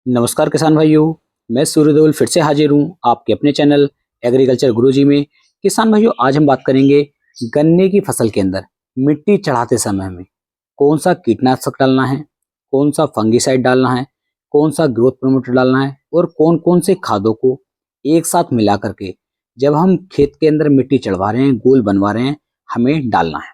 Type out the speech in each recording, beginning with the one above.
नमस्कार किसान भाइयों। मैं सूर्यदेवल फिर से हाजिर हूँ आपके अपने चैनल एग्रीकल्चर गुरुजी में। किसान भाइयों, आज हम बात करेंगे गन्ने की फसल के अंदर मिट्टी चढ़ाते समय में कौन सा कीटनाशक डालना है, कौन सा फंगिसाइड डालना है, कौन सा ग्रोथ प्रमोटर डालना है और कौन कौन से खादों को एक साथ मिला करके जब हम खेत के अंदर मिट्टी चढ़वा रहे हैं, गोल बनवा रहे हैं, हमें डालना है।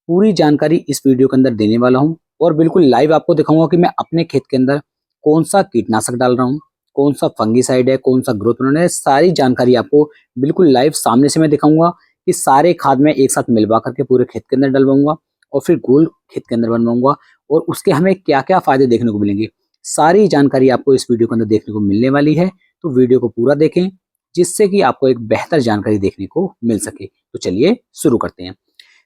पूरी जानकारी इस वीडियो के अंदर देने वाला हूं और बिल्कुल लाइव आपको दिखाऊंगा कि मैं अपने खेत के अंदर कौन सा कीटनाशक डाल रहा हूं, कौन सा फंगिसाइड है, कौन सा ग्रोथ होर्मोन है। सारी जानकारी आपको बिल्कुल लाइव सामने से मैं दिखाऊंगा कि सारे खाद मैं एक साथ मिलवा करके पूरे खेत के अंदर डलवाऊंगा और फिर गोल खेत के अंदर बनवाऊंगा और उसके हमें क्या क्या फायदे देखने को मिलेंगे। सारी जानकारी आपको इस वीडियो के अंदर देखने को मिलने वाली है, तो वीडियो को पूरा देखें जिससे कि आपको एक बेहतर जानकारी देखने को मिल सके। तो चलिए शुरू करते हैं।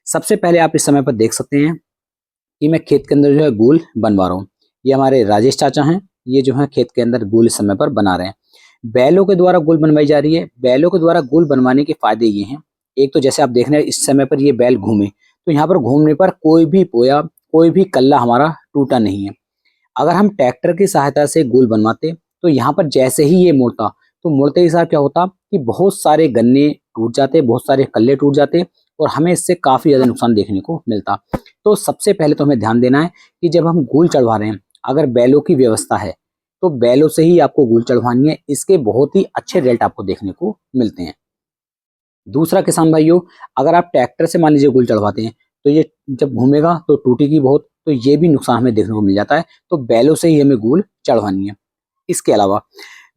सबसे पहले आप इस समय पर देख सकते हैं कि मैं खेत के अंदर जो है गोल बनवा रहा हूँ। ये हमारे राजेश चाचा हैं, ये जो है खेत के अंदर गोल इस समय पर बना रहे हैं। बैलों के द्वारा गोल बनवाई जा रही है। बैलों के द्वारा गोल बनवाने के फायदे ये हैं, एक तो जैसे आप देख रहे हैं इस समय पर ये बैल घूमे तो यहाँ पर घूमने पर कोई भी पोया, कोई भी कल्ला हमारा टूटा नहीं है। अगर हम ट्रैक्टर की सहायता से गोल बनवाते तो यहाँ पर जैसे ही ये मुड़ता तो मुड़ते ही साथ क्या होता कि बहुत सारे गन्ने टूट जाते, बहुत सारे कल्ले टूट जाते और हमें इससे काफी ज्यादा नुकसान देखने को मिलता। तो सबसे पहले तो हमें ध्यान देना है कि जब हम गोल चढ़वा रहे हैं, अगर बैलों की व्यवस्था है तो बैलों से ही आपको गोल चढ़वानी है। इसके बहुत ही अच्छे रिजल्ट आपको देखने को मिलते हैं। दूसरा किसान भाइयों, अगर आप ट्रैक्टर से मान लीजिए गोल चढ़वाते हैं तो ये जब घूमेगा तो टूटेगी बहुत, तो ये भी नुकसान हमें देखने को मिल जाता है। तो बैलों से ही हमें गोल चढ़वानी है। इसके अलावा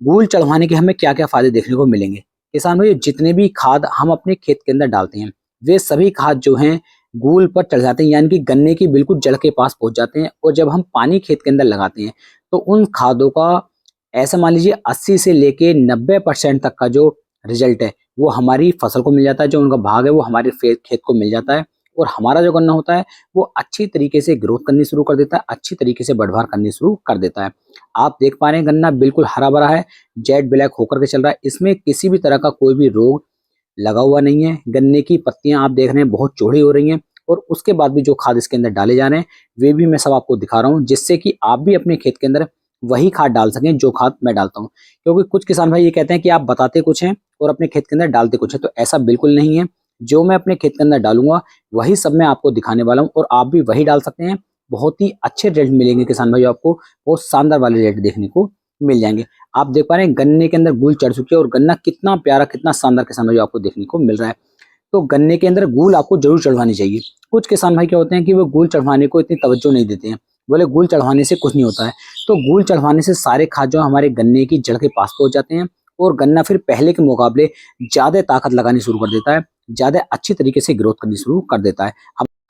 गोल चढ़वाने के हमें क्या क्या फायदे देखने को मिलेंगे। किसान भाई, जितने भी खाद हम अपने खेत के अंदर डालते हैं वे सभी खाद जो हैं गोल पर चढ़ जाते हैं, यानी कि गन्ने की बिल्कुल जड़ के पास पहुंच जाते हैं। और जब हम पानी खेत के अंदर लगाते हैं तो उन खादों का ऐसा मान लीजिए 80 से लेके 90% तक का जो रिजल्ट है वो हमारी फसल को मिल जाता है। जो उनका भाग है वो हमारे खेत को मिल जाता है और हमारा जो गन्ना होता है वो अच्छी तरीके से ग्रोथ करनी शुरू कर देता है, अच्छी तरीके से बढ़वार करनी शुरू कर देता है। आप देख पा रहे हैं गन्ना बिल्कुल हरा भरा है, जेट ब्लैक होकर के चल रहा है। इसमें किसी भी तरह का कोई भी रोग लगा हुआ नहीं है। गन्ने की पत्तियां आप देख रहे हैं बहुत चौड़ी हो रही हैं और उसके बाद भी जो खाद इसके अंदर डाले जा रहे हैं वे भी मैं सब आपको दिखा रहा हूं, जिससे कि आप भी अपने खेत के अंदर वही खाद डाल सकें जो खाद मैं डालता हूं। क्योंकि कुछ किसान भाई ये कहते हैं कि आप बताते कुछ हैं और अपने खेत के अंदर डालते कुछ है, तो ऐसा बिल्कुल नहीं है। जो मैं अपने खेत के अंदर डालूंगा वही सब मैं आपको दिखाने वाला हूँ और आप भी वही डाल सकते हैं। बहुत ही अच्छे रिजल्ट मिलेंगे किसान भाई, आपको बहुत शानदार वाले रिजल्ट देखने को मिल जाएंगे। आप देख पा रहे हैं गन्ने के अंदर गूल चढ़ चुकी है और गन्ना कितना प्यारा, कितना शानदार किसान भाई आपको देखने को मिल रहा है। तो गन्ने के अंदर गूल आपको जरूर चढ़वानी चाहिए। कुछ किसान भाई क्या होते हैं कि वो गूल चढ़वाने को इतनी तवज्जो नहीं देते हैं, बोले गूल चढ़वाने से कुछ नहीं होता है। तो गूल चढ़वाने से सारे खाद जो हमारे गन्ने की जड़ के पास पहुंच जाते हैं और गन्ना फिर पहले के मुकाबले ज्यादा ताकत लगानी शुरू कर देता है, ज्यादा अच्छी तरीके से ग्रोथ करनी शुरू कर देता है।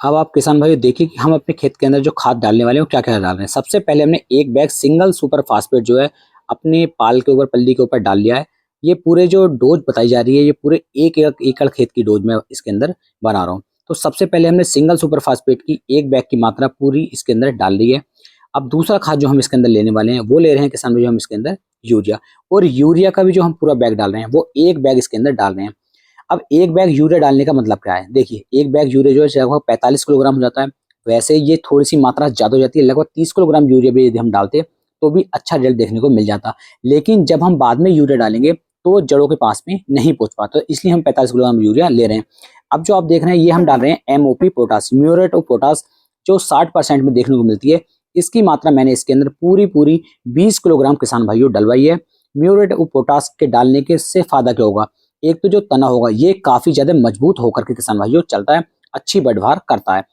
अब आप किसान भाई देखिए कि हम अपने खेत के अंदर जो खाद डालने वाले हैं वो क्या क्या डाल रहे हैं। सबसे पहले हमने एक बैग सिंगल सुपर फास्फेट जो है अपने पाल के ऊपर, पल्ली के ऊपर डाल लिया है। ये पूरे जो डोज बताई जा रही है ये पूरे एक एकड़ खेत की डोज में इसके अंदर बना रहा हूँ। तो सबसे पहले हमने सिंगल सुपर फास्फेट की एक बैग की मात्रा पूरी इसके अंदर डाल दी है। अब दूसरा खाद जो हम इसके अंदर लेने वाले हैं वो ले रहे हैं किसान भाई हम इसके अंदर यूरिया। और यूरिया का भी जो हम पूरा बैग डाल रहे हैं वो एक बैग इसके अंदर डाल रहे हैं। अब एक बैग यूरिया डालने का मतलब क्या है, देखिए एक बैग यूरिया जो है लगभग 45 किलोग्राम हो जाता है। वैसे ये थोड़ी सी मात्रा ज्यादा हो जाती है, लगभग 30 किलोग्राम यूरिया भी यदि हम डालते तो भी अच्छा रिजल्ट देखने को मिल जाता। लेकिन जब हम बाद में यूरिया डालेंगे तो वो जड़ों के पास में नहीं पहुंच पाता, तो इसलिए हम 45 किलोग्राम यूरिया ले रहे हैं। अब जो आप देख रहे हैं ये हम डाल रहे हैं MOP potash, muriate of potash, जो 60% में देखने को मिलती है। इसकी मात्रा मैंने इसके अंदर पूरी पूरी 20 किलोग्राम किसान भाइयों डलवाई है। म्यूरेट ऑफ पोटास के डालने के से फायदा क्या होगा, एक तो जो तना होगा ये काफी ज्यादा मजबूत होकर के किसान भाइयों चलता है, अच्छी बढ़वार करता है।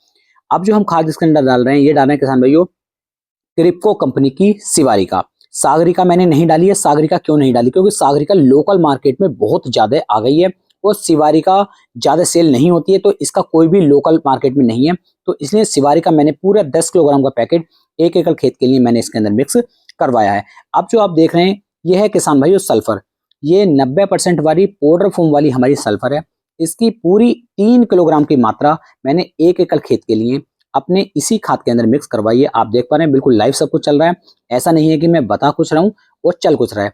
अब जो हम खाद इसके अंदर डाल रहे हैं ये डाल रहे हैं किसान भाइयों क्रिप्को कंपनी की सिवारिका। सागरिका मैंने नहीं डाली है। सागरिका क्यों नहीं डाली, क्योंकि सागरिका लोकल मार्केट में बहुत ज्यादा आ गई है और सिवारिका ज्यादा सेल नहीं होती है, तो इसका कोई भी लोकल मार्केट में नहीं है। तो इसलिए सिवारिका मैंने पूरा 10 किलोग्राम का पैकेट एक एकड़ खेत के लिए मैंने इसके अंदर मिक्स करवाया है। अब जो आप देख रहे हैं ये है किसान भाइयों सल्फर। ये 90% वाली पाउडर फॉर्म वाली हमारी सल्फर है। इसकी पूरी 3 किलोग्राम की मात्रा मैंने एक एकड़ खेत के लिए अपने इसी खाद के अंदर मिक्स करवाइए। आप देख पा रहे हैं बिल्कुल लाइव सब कुछ चल रहा है, ऐसा नहीं है कि मैं बता कुछ रहा हूँ और चल कुछ रहा है।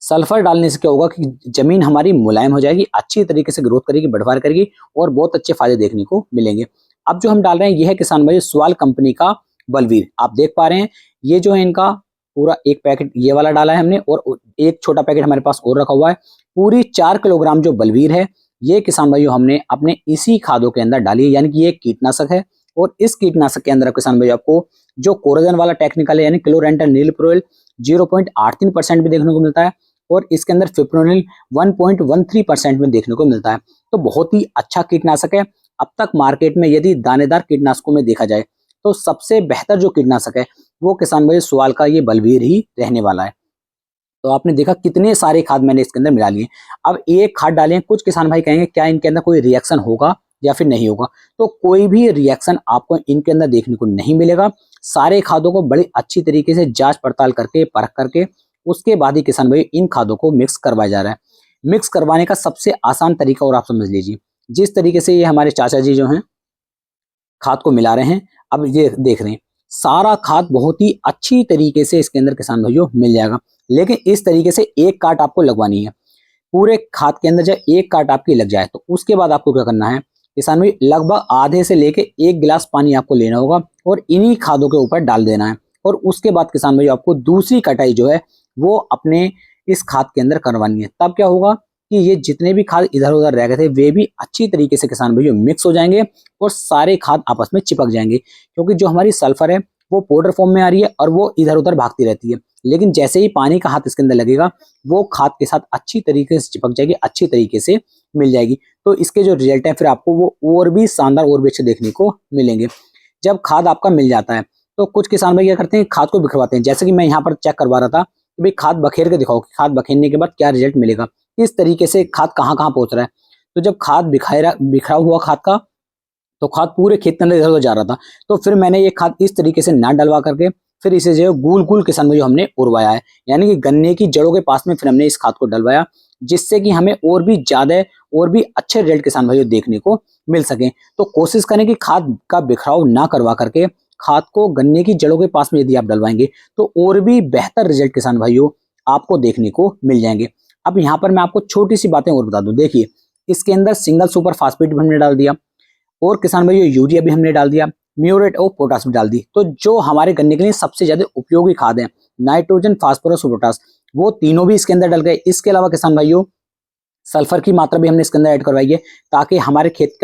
सल्फर डालने से क्या होगा कि जमीन हमारी मुलायम हो जाएगी, अच्छी तरीके से ग्रोथ करेगी, बढ़वार करेगी और बहुत अच्छे फायदे देखने को मिलेंगे। अब जो हम डाल रहे हैं ये है किसान भाई स्वाल कंपनी का बलवीर। आप देख पा रहे हैं ये जो है इनका पूरा एक पैकेट ये वाला डाला है हमने और एक छोटा पैकेट हमारे पास और रखा हुआ है। पूरी 4 किलोग्राम जो बलवीर है ये किसान भाइयों हमने अपने इसी खादों के अंदर डाली है, यानी कि ये कीटनाशक है। और इस कीटनाशक के अंदर किसान भाइयों आपको जो कोरोजन वाला टेक्निकल है यानी क्लोरेंटल नीलप्रोल 0.83% भी देखने को मिलता है और इसके अंदर फिप्रोनिल 1.13% में देखने को मिलता है। तो बहुत ही अच्छा कीटनाशक है। अब तक मार्केट में यदि दानेदार कीटनाशकों में देखा जाए तो सबसे बेहतर जो कीटनाशक है वो किसान भाई सवाल का ये बलवीर ही रहने वाला है। तो आपने देखा कितने सारे खाद मैंने इसके अंदर मिला लिए। अब एक खाद डालें, कुछ किसान भाई कहेंगे क्या इनके अंदर कोई रिएक्शन होगा या फिर नहीं होगा, तो कोई भी रिएक्शन आपको इनके अंदर देखने को नहीं मिलेगा। सारे खादों को बड़ी अच्छी तरीके से जांच पड़ताल करके परख करके उसके बाद ही किसान भाई इन खादों को मिक्स करवाया जा रहा है। मिक्स करवाने का सबसे आसान तरीका और आप समझ लीजिए, जिस तरीके से ये हमारे चाचा जी जो हैं खाद को मिला रहे हैं, अब ये देख रहे हैं सारा खाद बहुत ही अच्छी तरीके से इसके अंदर किसान भाइयों मिल जाएगा। लेकिन इस तरीके से एक काट आपको लगवानी है, पूरे खाद के अंदर जब एक काट आपकी लग जाए तो उसके बाद आपको क्या करना है किसान भाई, लगभग आधे से लेके 1 गिलास पानी आपको लेना होगा और इन्हीं खादों के ऊपर डाल देना है। और उसके बाद किसान भाई आपको दूसरी कटाई जो है वो अपने इस खाद के अंदर करवानी है। तब क्या होगा कि ये जितने भी खाद इधर उधर रह गए थे वे भी अच्छी तरीके से किसान भाइयों मिक्स हो जाएंगे और सारे खाद आपस में चिपक जाएंगे। क्योंकि जो हमारी सल्फर है वो पाउडर फॉर्म में आ रही है और वो इधर उधर भागती रहती है, लेकिन जैसे ही पानी का हाथ इसके अंदर लगेगा वो खाद के साथ अच्छी तरीके से चिपक जाएगी, अच्छी तरीके से मिल जाएगी। तो इसके जो रिजल्ट है फिर आपको वो और भी शानदार और भी अच्छे देखने को मिलेंगे। जब खाद आपका मिल जाता है तो कुछ किसान भाई क्या करते हैं खाद को बिखरवाते हैं, जैसे कि मैं यहाँ पर चेक करवा रहा था कि भाई खाद बखेर के दिखाओ कि खाद बखेरने के बाद क्या रिजल्ट मिलेगा, इस तरीके से खाद कहाँ कहाँ पहुंच रहा है। तो जब खाद बिखरा हुआ खाद का तो खाद पूरे खेत के अंदर इधर उधर जा रहा था, तो फिर मैंने ये खाद इस तरीके से ना डलवा करके फिर इसे जो गोल गोल किसान में जो हमने उड़वाया है, यानी कि गन्ने की जड़ों के पास में फिर हमने इस खाद को डलवाया, जिससे कि हमें और भी ज्यादा और भी अच्छे रिजल्ट किसान भाइयों देखने को मिल सके। तो कोशिश करें कि खाद का बिखराव ना करवा करके खाद को गन्ने की जड़ों के पास में यदि आप डलवाएंगे तो और भी बेहतर रिजल्ट किसान भाइयों आपको देखने को मिल जाएंगे। अब यहाँ पर मैं आपको छोटी सी बातें और बता दूं, देखिए इसके अंदर सिंगल सुपर फास्फेट भी हमने डाल दिया और किसान भाइयों यूरिया भी हमने डाल दिया, म्यूरेट और पोटास भी डाल दी। तो जो हमारे गन्ने के लिए सबसे ज्यादा उपयोगी खाद है नाइट्रोजन, फास्फोरस और पोटास, वो तीनों भी इसके अंदर डल गए। इसके अलावा किसान भाइयों सल्फर की मात्रा भी हमने इसके अंदर ऐड करवाई है ताकि हमारे खेत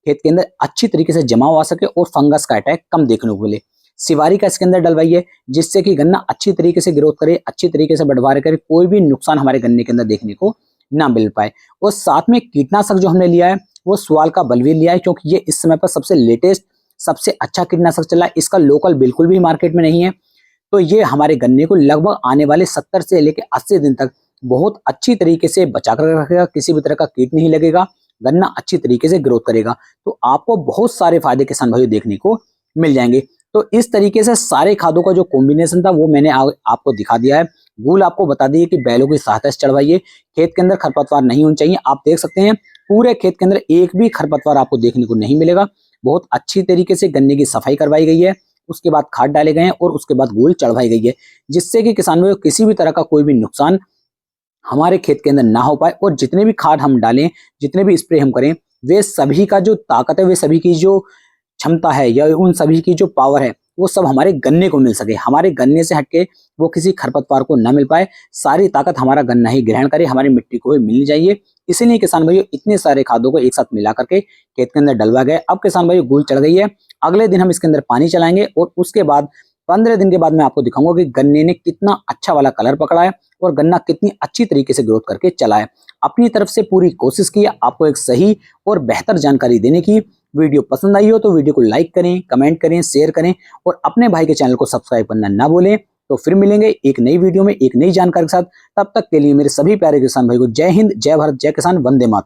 के अंदर अच्छी तरीके से जमाव आ सके और फंगस का अटैक कम देखने को मिले। सिवारी का इसके अंदर डलवाई है जिससे कि गन्ना अच्छी तरीके से ग्रोथ करे, अच्छी तरीके से बढ़वारे करे, कोई भी नुकसान हमारे गन्ने के अंदर देखने को ना मिल पाए। और साथ में कीटनाशक जो हमने लिया है वो सवाल का बलवीर लिया है, क्योंकि ये इस समय पर सबसे लेटेस्ट सबसे अच्छा कीटनाशक चला है। इसका लोकल बिल्कुल भी मार्केट में नहीं है। तो ये हमारे गन्ने को लगभग आने वाले 70 से लेकर 80 दिन तक बहुत अच्छी तरीके से बचा कर रखेगा, किसी भी तरह का कीट नहीं लगेगा, गन्ना अच्छी तरीके से ग्रोथ करेगा। तो आपको बहुत सारे फायदे किसान भाइयों देखने को मिल जाएंगे। तो इस तरीके से सारे खादों का जो कॉम्बिनेशन था वो मैंने आपको दिखा दिया है। गूल आपको बता दी कि बैलों की सहायता से चढ़वाइए, खेत के अंदर खरपतवार नहीं होनी चाहिए। आप देख सकते हैं पूरे खेत के अंदर एक भी खरपतवार आपको देखने को नहीं मिलेगा। बहुत अच्छी तरीके से गन्ने की सफाई करवाई गई है, उसके बाद खाद डाले गए हैं और उसके बाद गूल चढ़वाई गई है, जिससे कि किसानों को किसी भी तरह का कोई भी नुकसान हमारे खेत के अंदर ना हो पाए। और जितने भी खाद हम डालें, जितने भी स्प्रे हम करें, वे सभी का जो ताकत है, वे सभी की जो क्षमता है या उन सभी की जो पावर है वो सब हमारे गन्ने को मिल सके, हमारे गन्ने से हटके वो किसी खरपतवार को ना मिल पाए। सारी ताकत हमारा गन्ना ही ग्रहण करे, हमारी मिट्टी को ही मिलनी चाहिए। इसीलिए किसान भाइयों इतने सारे खादों को एक साथ मिला करके खेत के अंदर डलवा गए। अब किसान भाइयों गूल चढ़ गई है, अगले दिन हम इसके अंदर पानी चलाएंगे और उसके बाद 15 दिन के बाद मैं आपको दिखाऊंगा कि गन्ने ने कितना अच्छा वाला कलर पकड़ा है और गन्ना कितनी अच्छी तरीके से ग्रोथ करके चला है। अपनी तरफ से पूरी कोशिश की आपको एक सही और बेहतर जानकारी देने की। वीडियो पसंद आई हो तो वीडियो को लाइक करें, कमेंट करें, शेयर करें और अपने भाई के चैनल को सब्सक्राइब करना ना भूलें। तो फिर मिलेंगे एक नई वीडियो में एक नई जानकारी के साथ। तब तक के लिए मेरे सभी प्यारे किसान भाई को जय हिंद, जय भारत, जय किसान, वंदे मातरम।